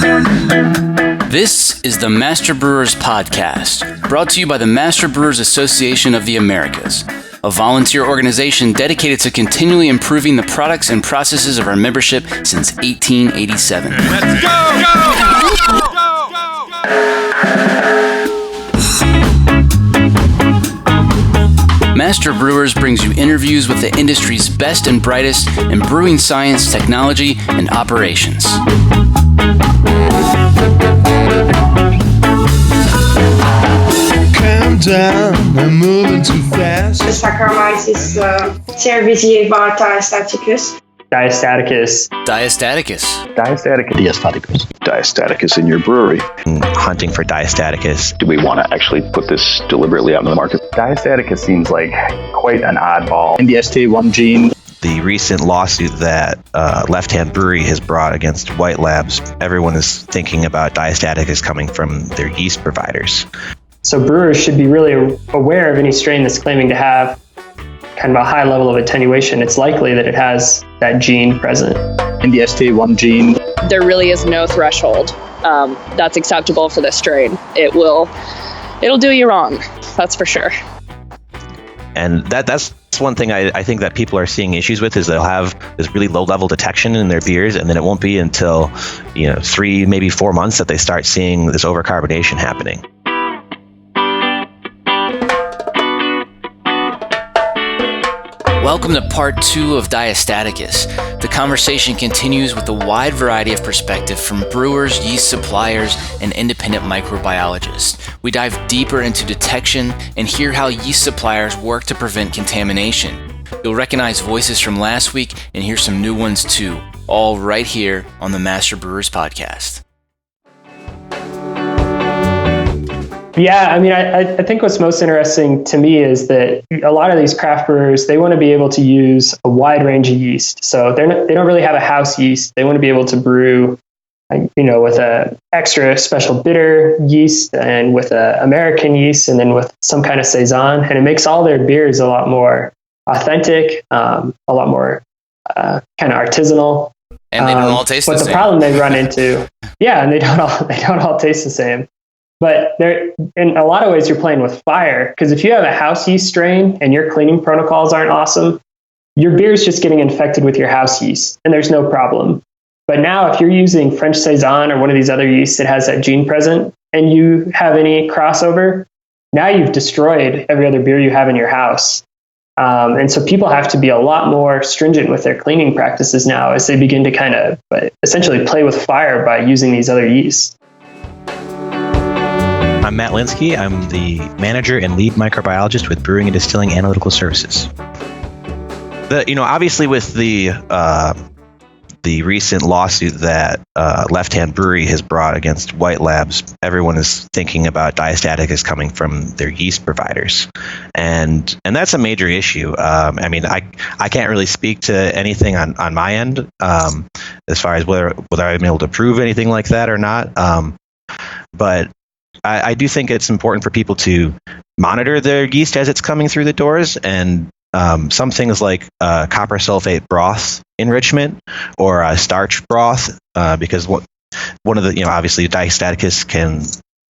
This is the Master Brewers Podcast, brought to you by the Master Brewers Association of the Americas, a volunteer organization dedicated to continually improving the products and processes of our membership since 1887. Let's go! Master Brewers brings you interviews with the industry's best and brightest in brewing science, technology, and operations. Calm down, I'm moving too fast. The Saccharomyces cerevisiae diastaticus. Diastaticus. Diastaticus. Diastaticus. Diastaticus in your brewery. Hunting for Diastaticus. Do we want to actually put this deliberately out in the market? Diastaticus seems like quite an oddball. NBSP gene. The recent lawsuit that Left Hand Brewery has brought against White Labs, everyone is thinking about Diastaticus coming from their yeast providers. So brewers should be really aware of any strain that's claiming to have kind of a high level of attenuation. It's likely that it has that gene present. NBSP gene. There really is no threshold that's acceptable for this strain. It'll do you wrong, that's for sure. And that's one thing I think that people are seeing issues with, is they'll have this really low level detection in their beers, and then it won't be until 3, maybe 4 months that they start seeing this over-carbonation happening. Welcome to part 2 of Diastaticus. The conversation continues with a wide variety of perspective from brewers, yeast suppliers, and independent microbiologists. We dive deeper into detection and hear how yeast suppliers work to prevent contamination. You'll recognize voices from last week and hear some new ones too, all right here on the Master Brewers Podcast. Yeah, I mean, I think what's most interesting to me is that a lot of these craft brewers, they want to be able to use a wide range of yeast. So they don't really have a house yeast. They want to be able to brew, with a extra special bitter yeast and with a American yeast and then with some kind of saison. And it makes all their beers a lot more authentic, a lot more kind of artisanal. And they don't all taste the same. But the problem they run into, and they don't all taste the same. But in a lot of ways, you're playing with fire, because if you have a house yeast strain and your cleaning protocols aren't awesome, your beer is just getting infected with your house yeast, and there's no problem. But now, if you're using French saison or one of these other yeasts that has that gene present, and you have any crossover, now you've destroyed every other beer you have in your house. And so people have to be a lot more stringent with their cleaning practices now as they begin to kind of essentially play with fire by using these other yeasts. I'm Matt Linsky. I'm the manager and lead microbiologist with Brewing and Distilling Analytical Services. Obviously with the recent lawsuit that Left Hand Brewery has brought against White Labs, everyone is thinking about Diastaticus coming from their yeast providers, and that's a major issue. I can't really speak to anything on my end as far as whether I've been able to prove anything like that or not, but I do think it's important for people to monitor their yeast as it's coming through the doors, and some things like copper sulfate broth enrichment or starch broth, because one of the, obviously Diastaticus can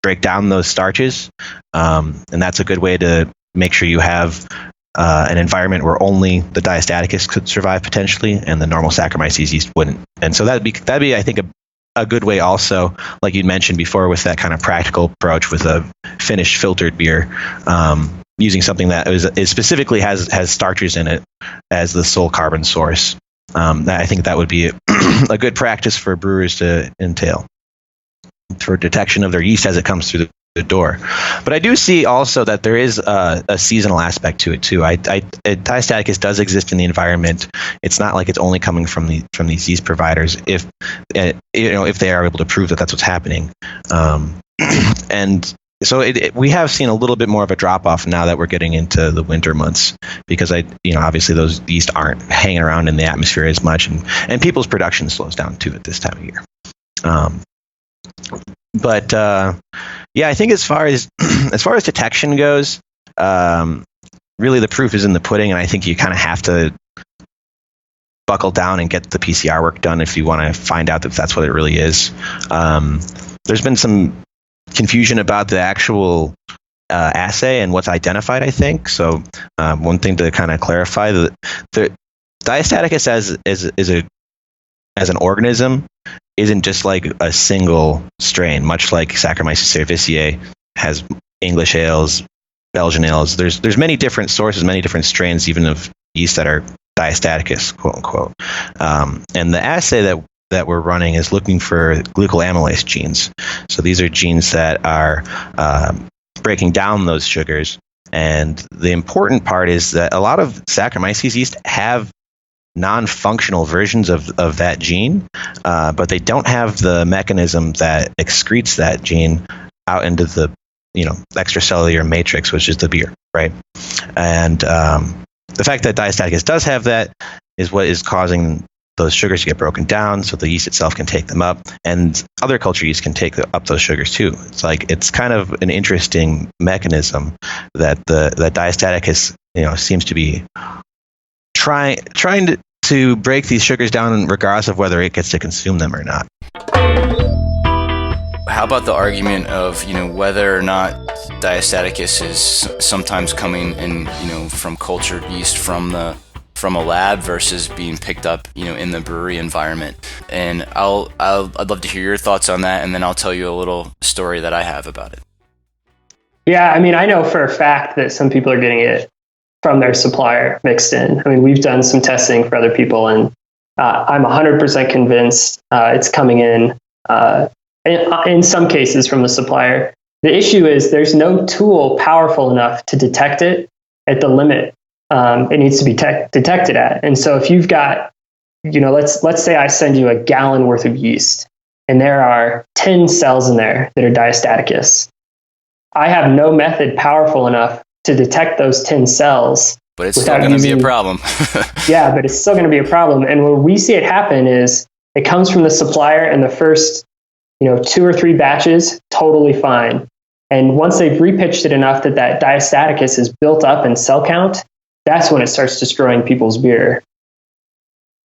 break down those starches, and that's a good way to make sure you have an environment where only the Diastaticus could survive potentially, and the normal Saccharomyces yeast wouldn't. And so that'd be I think a good way also, like you mentioned before, with that kind of practical approach with a finished filtered beer, using something that is specifically has starches in it as the sole carbon source. I think that would be a good practice for brewers to entail for detection of their yeast as it comes through the door. But I do see also that there is a seasonal aspect to it too. Diastaticus does exist in the environment. It's not like it's only coming from these yeast providers if they are able to prove that that's what's happening. And so we have seen a little bit more of a drop off now that we're getting into the winter months, because obviously those yeast aren't hanging around in the atmosphere as much, and people's production slows down too at this time of year. But I think as far as detection goes, really the proof is in the pudding, and I think you kind of have to buckle down and get the PCR work done if you want to find out that that's what it really is. There's been some confusion about the actual assay and what's identified, I think. So one thing to kind of clarify, the Diastaticus as an organism isn't just like a single strain, much like Saccharomyces cerevisiae has English ales, Belgian ales. There's many different sources, many different strains, even of yeast that are Diastaticus, quote unquote. And the assay that we're running is looking for glucoamylase genes. So these are genes that are breaking down those sugars. And the important part is that a lot of Saccharomyces yeast have non-functional versions of that gene, but they don't have the mechanism that excretes that gene out into the extracellular matrix, which is the beer, right? And the fact that Diastaticus does have that is what is causing those sugars to get broken down, so the yeast itself can take them up, and other culture yeast can take up those sugars too. It's kind of an interesting mechanism that that Diastaticus seems to be trying to break these sugars down, regardless of whether it gets to consume them or not. How about the argument of whether or not Diastaticus is sometimes coming in from cultured yeast from a lab versus being picked up in the brewery environment? And I'd love to hear your thoughts on that, and then I'll tell you a little story that I have about it. Yeah, I mean, I know for a fact that some people are getting it from their supplier mixed in. I mean, we've done some testing for other people, and I'm 100% convinced it's coming in some cases from the supplier. The issue is there's no tool powerful enough to detect it at the limit it needs to be detected at. And so if you've got, let's say I send you a gallon worth of yeast, and there are 10 cells in there that are Diastaticus. I have no method powerful enough to detect those 10 cells. But it's still going to be a problem. Yeah, but it's still going to be a problem. And where we see it happen is it comes from the supplier, and the first 2 or 3 batches, totally fine. And once they've repitched it enough that Diastaticus is built up in cell count, that's when it starts destroying people's beer.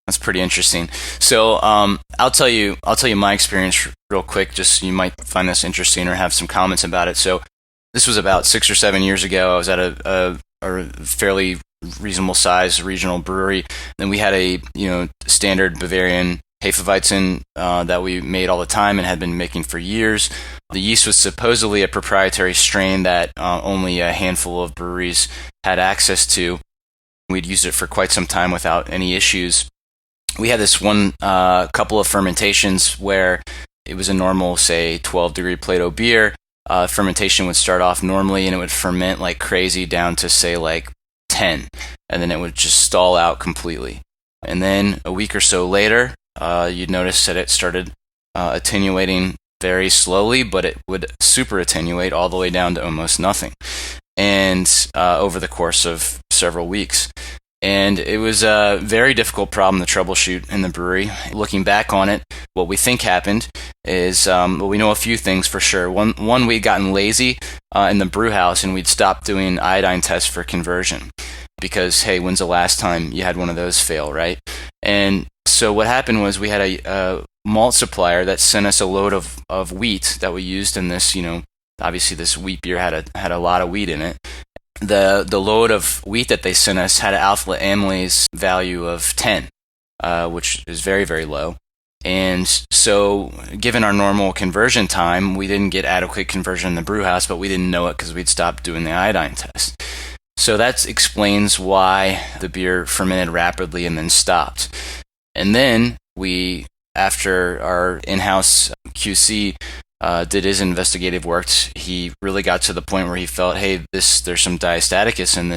That's pretty interesting. So I'll tell you my experience real quick. Just you might find this interesting or have some comments about it. So this was about 6 or 7 years ago. I was at a fairly reasonable size regional brewery. Then we had a standard Bavarian Hefeweizen that we made all the time and had been making for years. The yeast was supposedly a proprietary strain that only a handful of breweries had access to. We'd used it for quite some time without any issues. We had this one couple of fermentations where it was a normal, say, 12-degree Plato beer. Fermentation would start off normally, and it would ferment like crazy down to, say, like 10, and then it would just stall out completely. And then a week or so later, you'd notice that it started attenuating very slowly, but it would super attenuate all the way down to almost nothing, and over the course of several weeks. And it was a very difficult problem to troubleshoot in the brewery. Looking back on it, what we think happened is, we know a few things for sure. One, we'd gotten lazy in the brew house, and we'd stopped doing iodine tests for conversion because, hey, when's the last time you had one of those fail, right? And so what happened was we had a malt supplier that sent us a load of wheat that we used in this, obviously this wheat beer had a lot of wheat in it. The load of wheat that they sent us had an alpha amylase value of 10, which is very, very low. And so given our normal conversion time, we didn't get adequate conversion in the brew house, but we didn't know it because we'd stopped doing the iodine test. So that explains why the beer fermented rapidly and then stopped. And then after our in-house QC did his investigative work, he really got to the point where he felt, hey, there's some Diastaticus in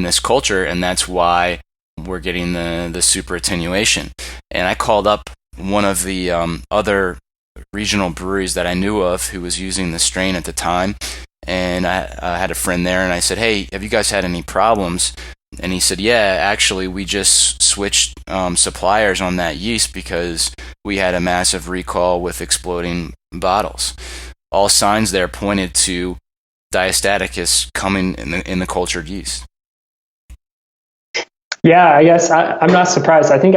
this culture, and that's why we're getting the super-attenuation. And I called up one of the other regional breweries that I knew of who was using the strain at the time, and I had a friend there, and I said, hey, have you guys had any problems? And he said, yeah, actually, we just switched suppliers on that yeast because we had a massive recall with exploding bottles. All signs there pointed to Diastaticus coming in the cultured yeast. Yeah, I guess I'm not surprised. I think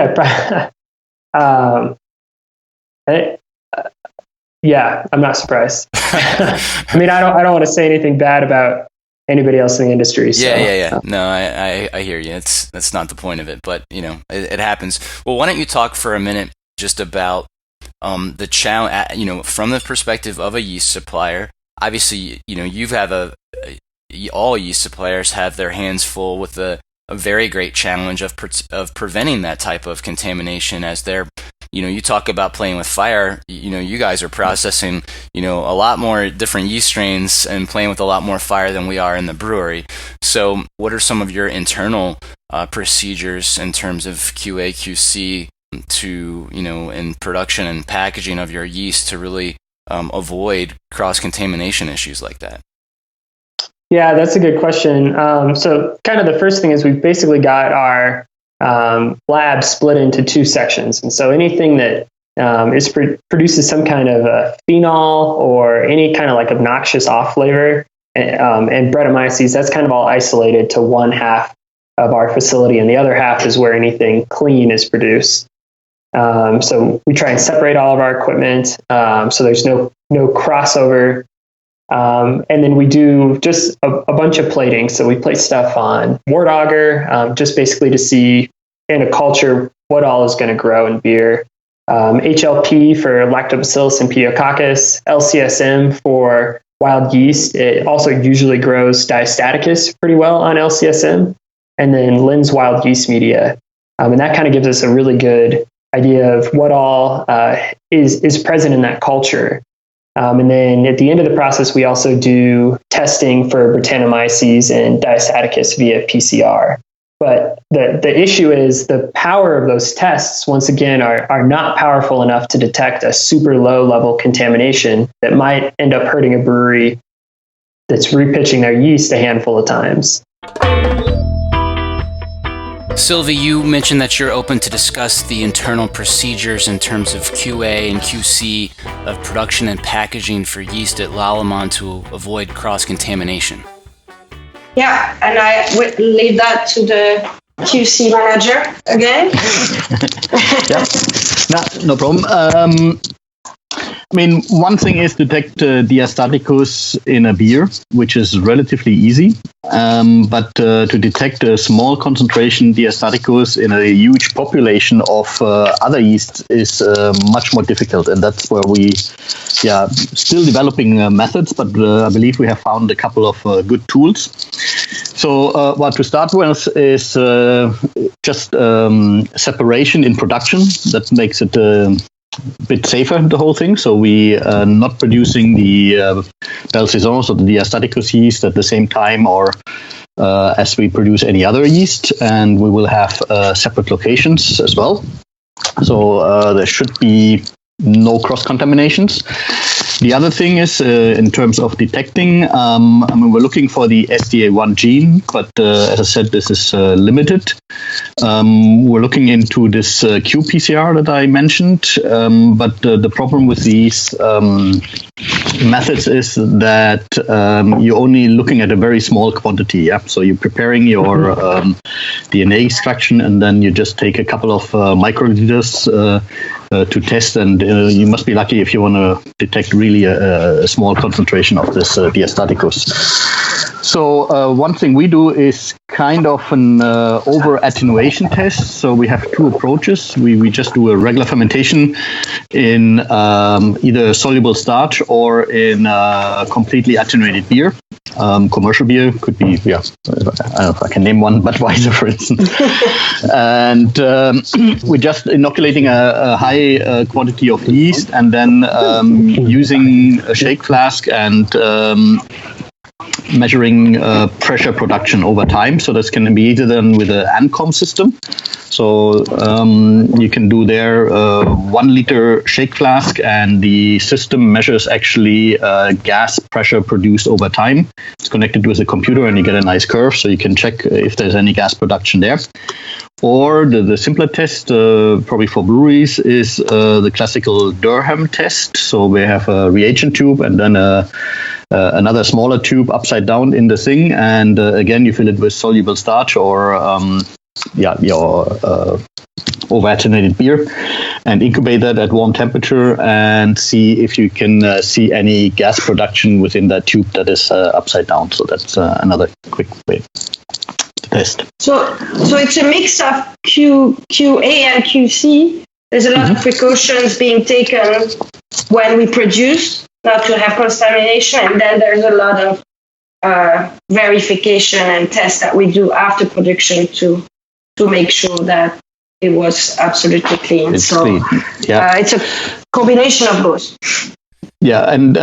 yeah, I'm not surprised. I mean, I don't want to say anything bad about anybody else in the industry. So. Yeah. No, I hear you. That's not the point of it, but it happens. Well, why don't you talk for a minute just about the challenge, from the perspective of a yeast supplier. Obviously, all yeast suppliers have their hands full with a very great challenge of preventing that type of contamination, as they're, you talk about playing with fire, you guys are processing, a lot more different yeast strains and playing with a lot more fire than we are in the brewery. So what are some of your internal procedures in terms of QA, QC to, in production and packaging of your yeast to really avoid cross-contamination issues like that? Yeah, that's a good question. So kind of the first thing is we've basically got our lab split into two sections. And so anything that produces some kind of a phenol or any kind of like obnoxious off flavor and Brettanomyces, that's kind of all isolated to one half of our facility. And the other half is where anything clean is produced. So we try and separate all of our equipment so there's no crossover. And then we do just a bunch of plating. So we plate stuff on wort auger, just basically to see in a culture what all is going to grow in beer. HLP for Lactobacillus and Pediococcus, LCSM for wild yeast. It also usually grows Diastaticus pretty well on LCSM. And then Lynn's wild yeast media. And that kind of gives us a really good idea of what all is present in that culture. And then at the end of the process, we also do testing for Brettanomyces and Diastaticus via PCR. But the issue is the power of those tests, once again, are not powerful enough to detect a super low level contamination that might end up hurting a brewery that's repitching their yeast a handful of times. Sylvie, you mentioned that you're open to discuss the internal procedures in terms of QA and QC of production and packaging for yeast at Lallemand to avoid cross-contamination. Yeah, and I would leave that to the QC manager again. Yeah, no problem. I mean, one thing is detect Diastaticus in a beer, which is relatively easy. But to detect a small concentration Diastaticus in a huge population of other yeasts is much more difficult. And that's where we, still developing methods, but I believe we have found a couple of good tools. So what to start with is just separation in production. That makes it a bit safer, the whole thing. So we are not producing the Belle Saison, so the Diastaticus yeast at the same time or as we produce any other yeast, and we will have separate locations as well. So there should be no cross-contaminations. The other thing is, in terms of detecting, we're looking for the SDA1 gene, but as I said, this is limited. We're looking into this qPCR that I mentioned, but the problem with these methods is that you're only looking at a very small quantity. Yeah, so you're preparing your DNA extraction, and then you just take a couple of microliters to test, and you must be lucky if you want to detect really a small concentration of this Diastaticus. So one thing we do is kind of an over-attenuation test. So we have two approaches. We just do a regular fermentation in either soluble starch or in completely attenuated beer. Commercial beer could be, I don't know if I can name one, Budweiser, for instance. And we're just inoculating a high quantity of yeast and then using a shake flask and measuring pressure production over time. So this can be either done with an ANCOM system. So you can do there 1 liter shake flask, and the system measures actually gas pressure produced over time. It's connected with a computer, and you get a nice curve, so you can check if there's any gas production there. Or the simpler test, probably for breweries, is the classical Durham test. So we have a reagent tube and then another smaller tube upside down in the thing. And again, you fill it with soluble starch or your over-attenuated beer, and incubate that at warm temperature and see if you can see any gas production within that tube that is upside down. So that's another quick way to test. So it's a mix of QA and QC. There's a lot of precautions being taken when we produce not to have contamination, and then there's a lot of verification and tests that we do after production to make sure that it was absolutely clean. It's clean. Yeah. It's a combination of both. Yeah, and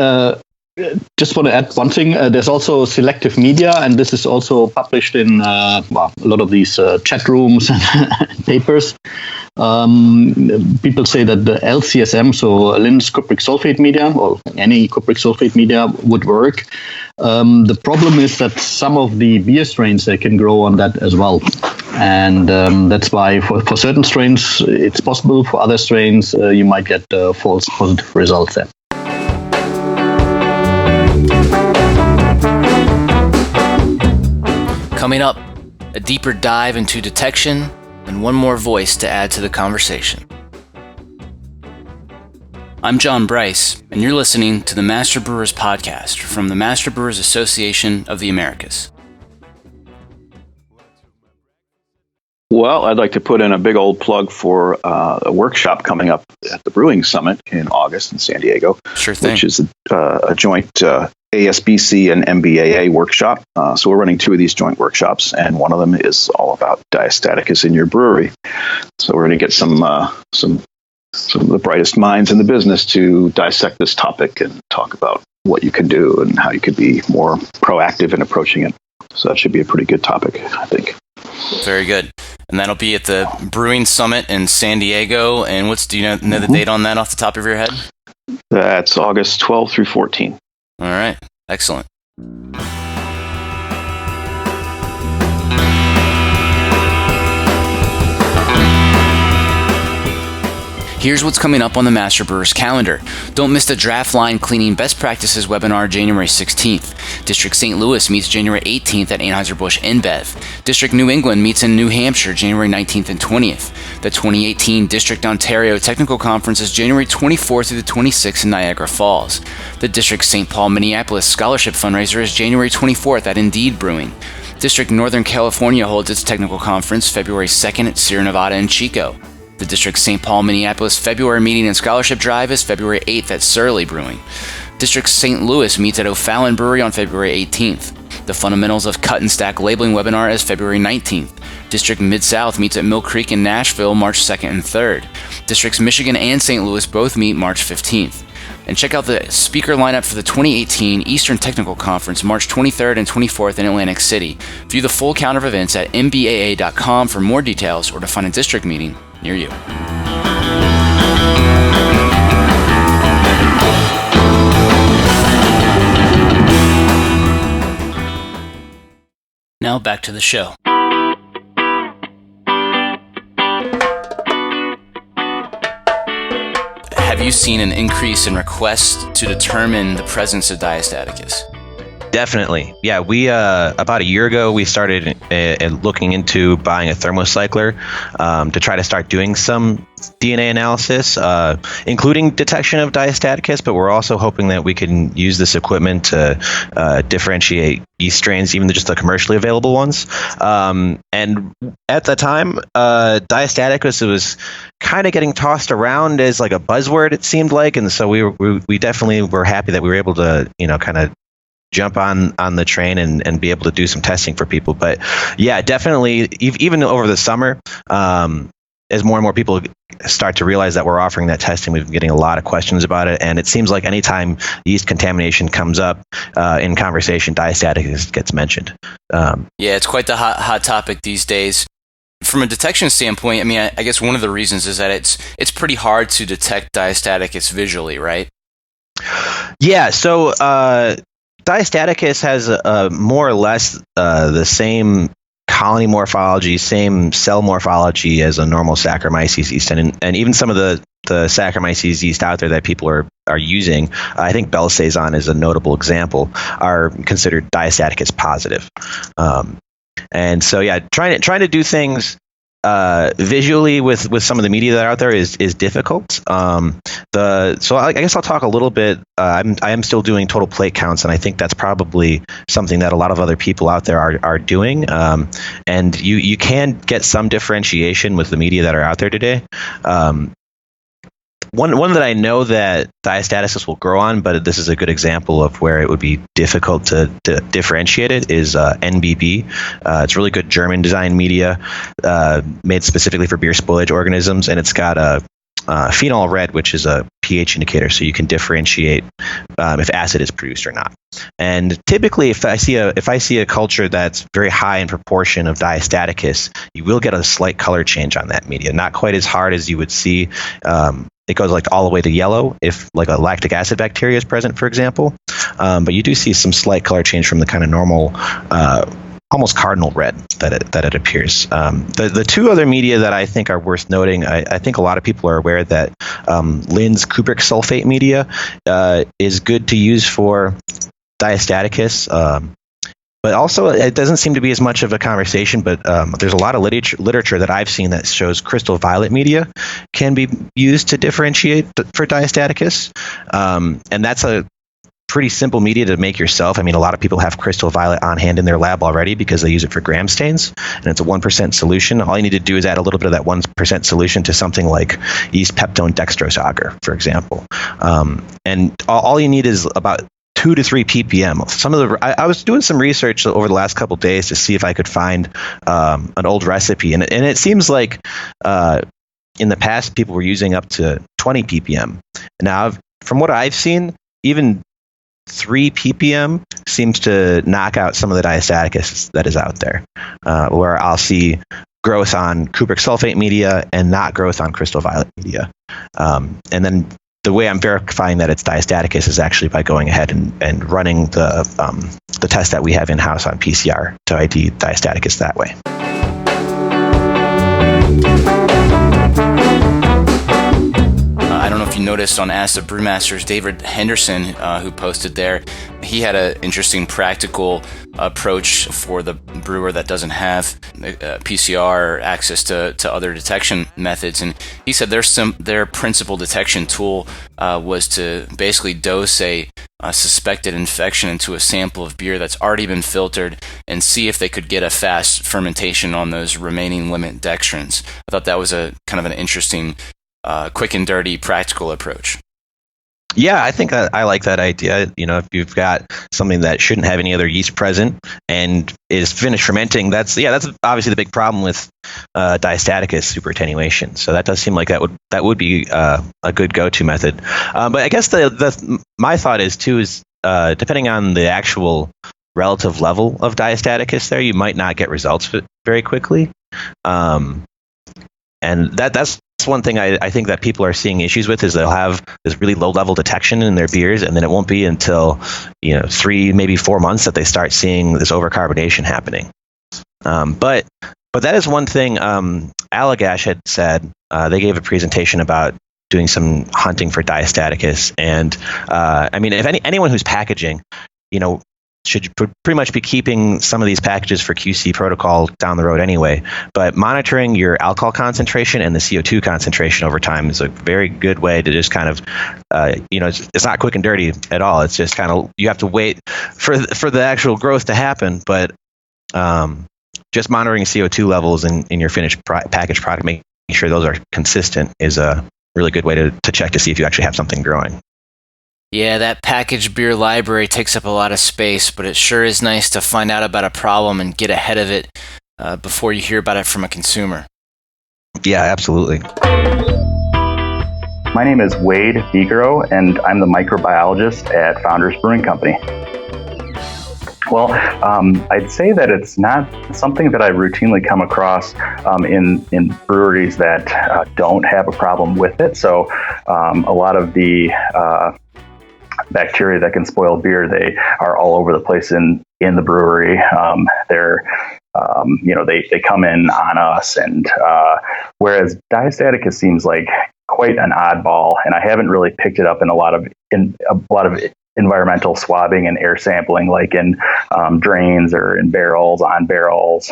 just want to add one thing. There's also selective media, and this is also published in a lot of these chat rooms and papers. People say that the LCSM, so Linz cupric sulfate media, or any cupric sulfate media would work. The problem is that some of the beer strains, they can grow on that as well. And that's why for certain strains, it's possible. For other strains, you might get false positive results there. Coming up, a deeper dive into detection and one more voice to add to the conversation. I'm John Bryce, and you're listening to the Master Brewers Podcast from the Master Brewers Association of the Americas. Well, I'd like to put in a big old plug for a workshop coming up at the Brewing Summit in August in San Diego. Sure thing. Which is a joint ASBC and MBAA workshop. So we're running two of these joint workshops, and one of them is all about diastaticus in your brewery. So we're going to get some of the brightest minds in the business to dissect this topic and talk about what you can do and how you could be more proactive in approaching it. So that should be a pretty good topic, I think. Very good. And that'll be at the Brewing Summit in San Diego. And do you know the date on that off the top of your head? That's August 12th through 14th. All right. Excellent. Here's what's coming up on the Master Brewers calendar. Don't miss the Draft Line Cleaning Best Practices webinar January 16th. District St. Louis meets January 18th at Anheuser-Busch InBev. District New England meets in New Hampshire January 19th and 20th. The 2018 District Ontario Technical Conference is January 24th through the 26th in Niagara Falls. The District St. Paul Minneapolis Scholarship Fundraiser is January 24th at Indeed Brewing. District Northern California holds its technical conference February 2nd at Sierra Nevada and Chico. The District St. Paul Minneapolis February meeting and scholarship drive is February 8th at Surly Brewing. District St. Louis meets at O'Fallon Brewery on February 18th. The Fundamentals of Cut and Stack Labeling webinar is February 19th. District Mid-South meets at Mill Creek in Nashville March 2nd and 3rd. Districts Michigan and St. Louis both meet March 15th. And check out the speaker lineup for the 2018 Eastern Technical Conference March 23rd and 24th in Atlantic City. View the full calendar of events at mbaa.com for more details or to find a district meeting near you. Now back to the show. Have you seen an increase in requests to determine the presence of Diastaticus? Definitely. Yeah, we about a year ago, we started looking into buying a thermocycler to try to start doing some DNA analysis, including detection of Diastaticus, but we're also hoping that we can use this equipment to differentiate yeast strains, even just the commercially available ones. And at the time, Diastaticus was kind of getting tossed around as like a buzzword, it seemed like, and so we definitely were happy that we were able to, kind of jump on the train and be able to do some testing for people. But yeah, definitely, even over the summer, as more and more people start to realize that we're offering that testing, we've been getting a lot of questions about it. And it seems like anytime yeast contamination comes up in conversation, Diastaticus gets mentioned. Yeah, it's quite the hot topic these days. From a detection standpoint, I mean, I guess one of the reasons is that it's pretty hard to detect Diastaticus visually, right? Yeah, so Diastaticus has more or less the same colony morphology, same cell morphology as a normal Saccharomyces yeast, and even some of the Saccharomyces yeast out there that people are using, I think Bell Saison is a notable example, are considered Diastaticus positive. And so, yeah, trying to do things visually with some of the media that are out there is difficult. So I guess I'll talk a little bit. I am still doing total plate counts, and I think that's probably something that a lot of other people out there are doing. And you can get some differentiation with the media that are out there today. One that I know that diastaticists will grow on, but this is a good example of where it would be difficult to differentiate it, is NBB. It's really good German design media made specifically for beer spoilage organisms, and it's got a phenol red, which is a pH indicator, so you can differentiate if acid is produced or not. And typically, if I see a culture that's very high in proportion of Diastaticus, you will get a slight color change on that media. Not quite as hard as you would see. It goes like all the way to yellow if like a lactic acid bacteria is present, for example. But you do see some slight color change from the kind of normal, almost cardinal red that it appears. The two other media that I think are worth noting, I think a lot of people are aware that Lin's cupric sulfate media is good to use for Diastaticus. But also, it doesn't seem to be as much of a conversation, but there's a lot of literature that I've seen that shows crystal violet media can be used to differentiate for Diastaticus. And that's a pretty simple media to make yourself. I mean, a lot of people have crystal violet on hand in their lab already because they use it for gram stains, and it's a 1% solution. All you need to do is add a little bit of that 1% solution to something like yeast peptone dextrose agar, for example. And all you need is about 2 to 3 ppm. I was doing some research over the last couple of days to see if I could find an old recipe, and it seems like in the past people were using up to 20 ppm. Now, from what I've seen, even 3 ppm seems to knock out some of the Diastaticus that is out there, where I'll see growth on cupric sulfate media and not growth on crystal violet media. And then the way I'm verifying that it's Diastaticus is actually by going ahead and running the test that we have in-house on PCR to ID Diastaticus that way. I don't know if you noticed on Ask the Brewmasters, David Henderson, who posted there, he had an interesting practical approach for the brewer that doesn't have PCR or access to other detection methods. And he said their principal detection tool was to basically dose a suspected infection into a sample of beer that's already been filtered and see if they could get a fast fermentation on those remaining limit dextrins. I thought that was a kind of an interesting quick and dirty practical approach. Yeah, I think I like that idea. You know, if you've got something that shouldn't have any other yeast present and is finished fermenting, that's obviously the big problem with Diastaticus super-attenuation. So that does seem like that would be a good go-to method. But I guess my thought is depending on the actual relative level of Diastaticus there, you might not get results very quickly. And that's one thing I think that people are seeing issues with, is they'll have this really low level detection in their beers, and then it won't be until 3, maybe 4 months that they start seeing this over-carbonation happening. But that is one thing Allagash had said. They gave a presentation about doing some hunting for Diastaticus, and I mean, if anyone who's packaging, should pretty much be keeping some of these packages for QC protocol down the road anyway. But monitoring your alcohol concentration and the CO2 concentration over time is a very good way to just kind of, it's not quick and dirty at all. It's just kind of, you have to wait for the actual growth to happen. But just monitoring CO2 levels in your finished packaged product, making sure those are consistent, is a really good way to check to see if you actually have something growing. Yeah, that packaged beer library takes up a lot of space, but it sure is nice to find out about a problem and get ahead of it before you hear about it from a consumer. Yeah, absolutely. My name is Wade Figaro, and I'm the microbiologist at Founders Brewing Company. Well, I'd say that it's not something that I routinely come across in breweries that don't have a problem with it. So a lot of the bacteria that can spoil beer, they are all over the place in the brewery. They come in on us, and whereas Diastaticus seems like quite an oddball, and I haven't really picked it up in a lot of environmental swabbing and air sampling, like in drains or in barrels, on barrels,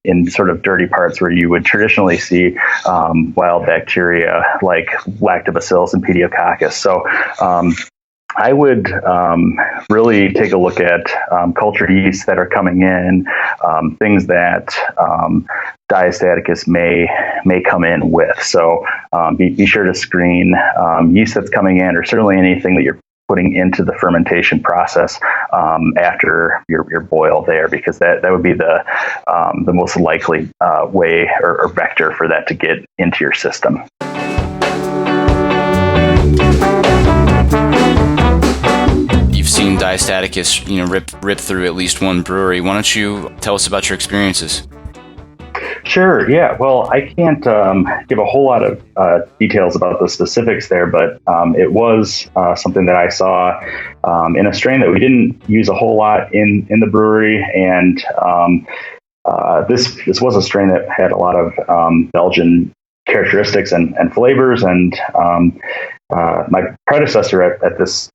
in sort of dirty parts where you would traditionally see wild bacteria like lactobacillus and pediococcus. So I would really take a look at cultured yeasts that are coming in, things that Diastaticus may come in with. So be sure to screen yeast that's coming in, or certainly anything that you're putting into the fermentation process after your boil there, because that would be the most likely way or vector for that to get into your system. You've seen Diastaticus, rip through at least one brewery. Why don't you tell us about your experiences? Sure. Yeah. Well, I can't give a whole lot of details about the specifics there, but it was something that I saw in a strain that we didn't use a whole lot in the brewery, and this was a strain that had a lot of Belgian characteristics and flavors, and my predecessor at this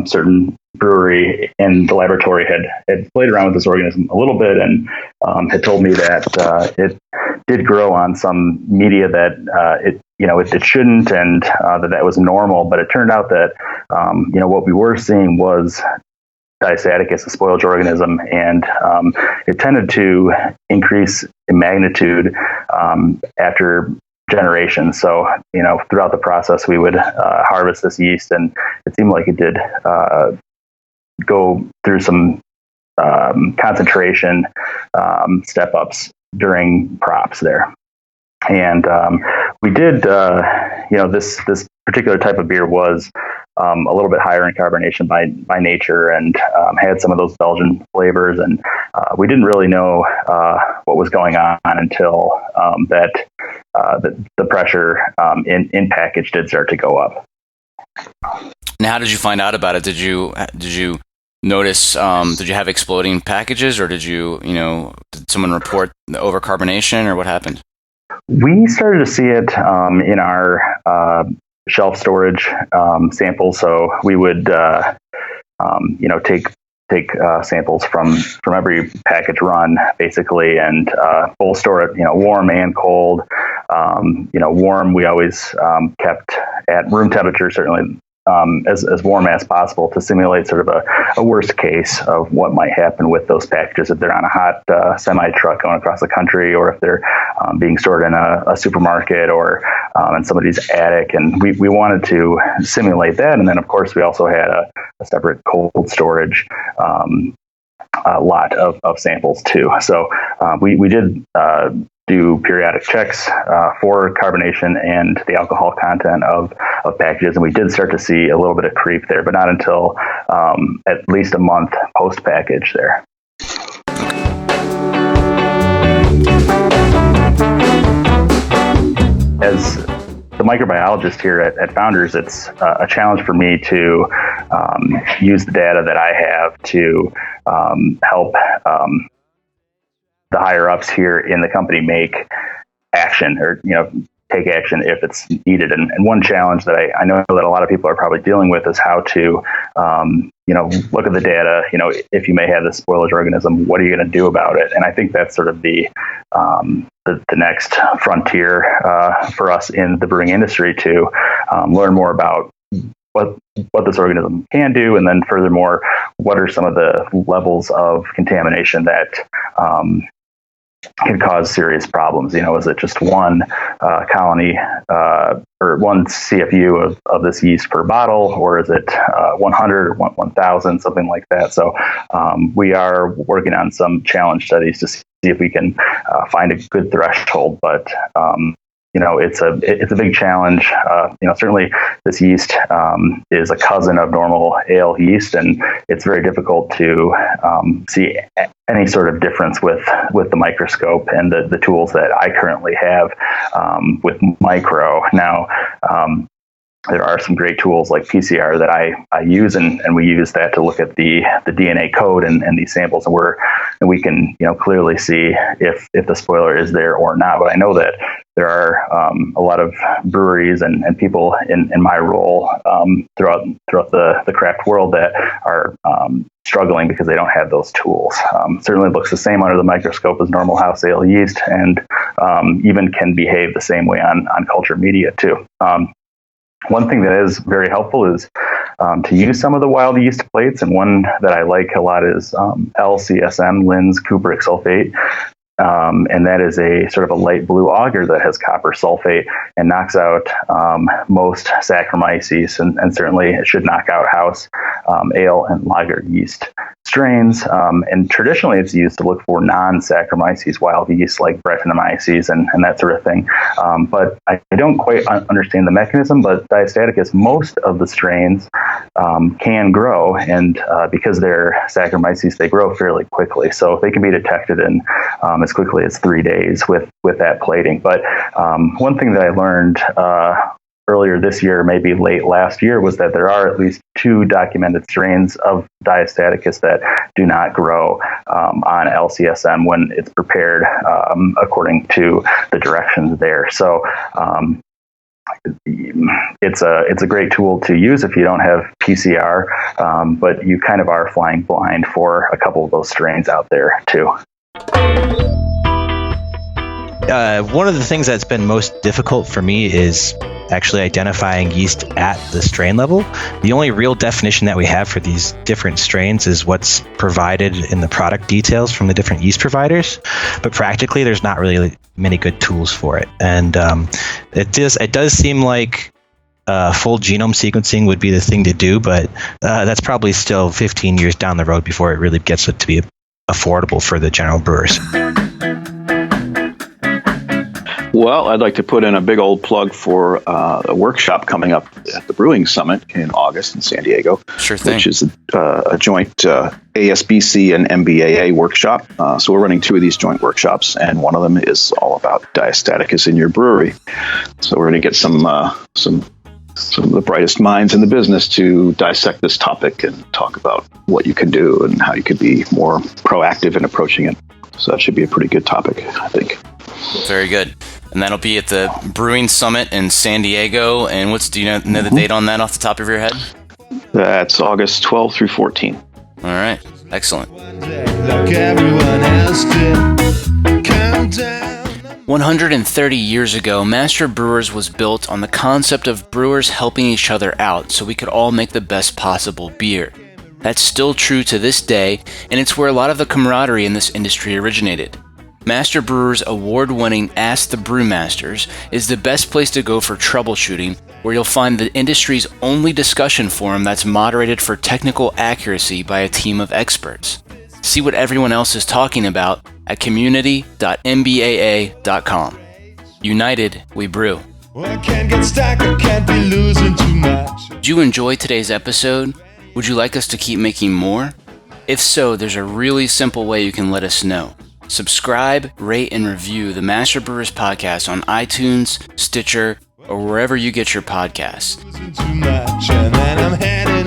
certain brewery in the laboratory had played around with this organism a little bit, and had told me that it did grow on some media that it shouldn't, and that was normal. But it turned out that what we were seeing was Diastaticus, a spoilage organism, and it tended to increase in magnitude after generations. So, throughout the process, we would harvest this yeast, and it seemed like it did go through some concentration step ups during props there. And we did, this particular type of beer was a little bit higher in carbonation by nature, and had some of those Belgian flavors. And we didn't really know what was going on until the pressure in package did start to go up. Now, how did you find out about it? Did you notice? Did you have exploding packages, or did did someone report the over-carbonation, or what happened? We started to see it in our shelf storage samples. So we would, take samples from every package run, basically, and full store it, warm and cold. Warm we always kept at room temperature, certainly as warm as possible, to simulate sort of a worst case of what might happen with those packages if they're on a hot semi truck going across the country, or if they're being stored in a supermarket or in somebody's attic. And we wanted to simulate that. And then, of course, we also had a separate cold storage lot of samples too. So we did do periodic checks for carbonation and the alcohol content of packages, and we did start to see a little bit of creep there, but not until at least a month post package there. As the microbiologist here at Founders, it's a challenge for me to use the data that I have to help the higher ups here in the company make action, or take action if it's needed. And one challenge that I know that a lot of people are probably dealing with is how to look at the data. If you may have this spoilage organism, what are you going to do about it? And I think that's sort of the next frontier for us in the brewing industry, to learn more about what this organism can do, and then furthermore, what are some of the levels of contamination that can cause serious problems. Is it just one colony or one CFU of this yeast per bottle, or is it 100 or 1,000, something like that? So we are working on some challenge studies to see if we can find a good threshold, but it's a big challenge. Certainly this yeast is a cousin of normal ale yeast, and it's very difficult to see any sort of difference with the microscope and the tools that I currently have with micro. Now, there are some great tools like PCR that I use, and we use that to look at the DNA code and these samples, and we can clearly see if the spoiler is there or not. But I know that there are a lot of breweries and people in my role throughout the craft world that are struggling because they don't have those tools. Certainly looks the same under the microscope as normal house ale yeast, and even can behave the same way on culture media too. One thing that is very helpful is to use some of the wild yeast plates, and one that I like a lot is LCSM, Linz cupric sulfate. And that is a sort of a light blue agar that has copper sulfate and knocks out most Saccharomyces, and certainly it should knock out house ale and lager yeast strains. And traditionally it's used to look for non-Saccharomyces wild yeast like Brettanomyces and that sort of thing. But I don't quite understand the mechanism, but Diastaticus, most of the strains can grow, and because they're Saccharomyces, they grow fairly quickly. So they can be detected in as quickly as 3 days with that plating. But one thing that I learned earlier this year, maybe late last year, was that there are at least 2 documented strains of Diastaticus that do not grow on LCSM when it's prepared according to the directions there. So it's a great tool to use if you don't have PCR, but you kind of are flying blind for a couple of those strains out there too. One of the things that's been most difficult for me is actually identifying yeast at the strain level. The only real definition that we have for these different strains is what's provided in the product details from the different yeast providers, but practically there's not really many good tools for it. And it does seem like full genome sequencing would be the thing to do, but that's probably still 15 years down the road before it really gets to be affordable for the general brewers. Well, I'd like to put in a big old plug for a workshop coming up at the Brewing Summit in August in San Diego. Sure thing. Which is a joint ASBC and MBAA workshop. So we're running 2 of these joint workshops, and one of them is all about diastaticus in your brewery. So we're going to get some of the brightest minds in the business to dissect this topic and talk about what you can do and how you could be more proactive in approaching it. So that should be a pretty good topic, I think. Very good. And that'll be at the Brewing Summit in San Diego. And do you know the date on that off the top of your head? That's August 12th through 14th. All right. Excellent. Like everyone else did. Count down. 130 years ago, Master Brewers was built on the concept of brewers helping each other out so we could all make the best possible beer. That's still true to this day, and it's where a lot of the camaraderie in this industry originated. Master Brewers' award-winning Ask the Brewmasters is the best place to go for troubleshooting, where you'll find the industry's only discussion forum that's moderated for technical accuracy by a team of experts. See what everyone else is talking about at community.mbaa.com. United, we brew. Well, I can't get stuck, I can't be losing too much. Did you enjoy today's episode? Would you like us to keep making more? If so, there's a really simple way you can let us know. Subscribe, rate, and review the Master Brewers Podcast on iTunes, Stitcher, or wherever you get your podcasts. Too much, and then I'm headed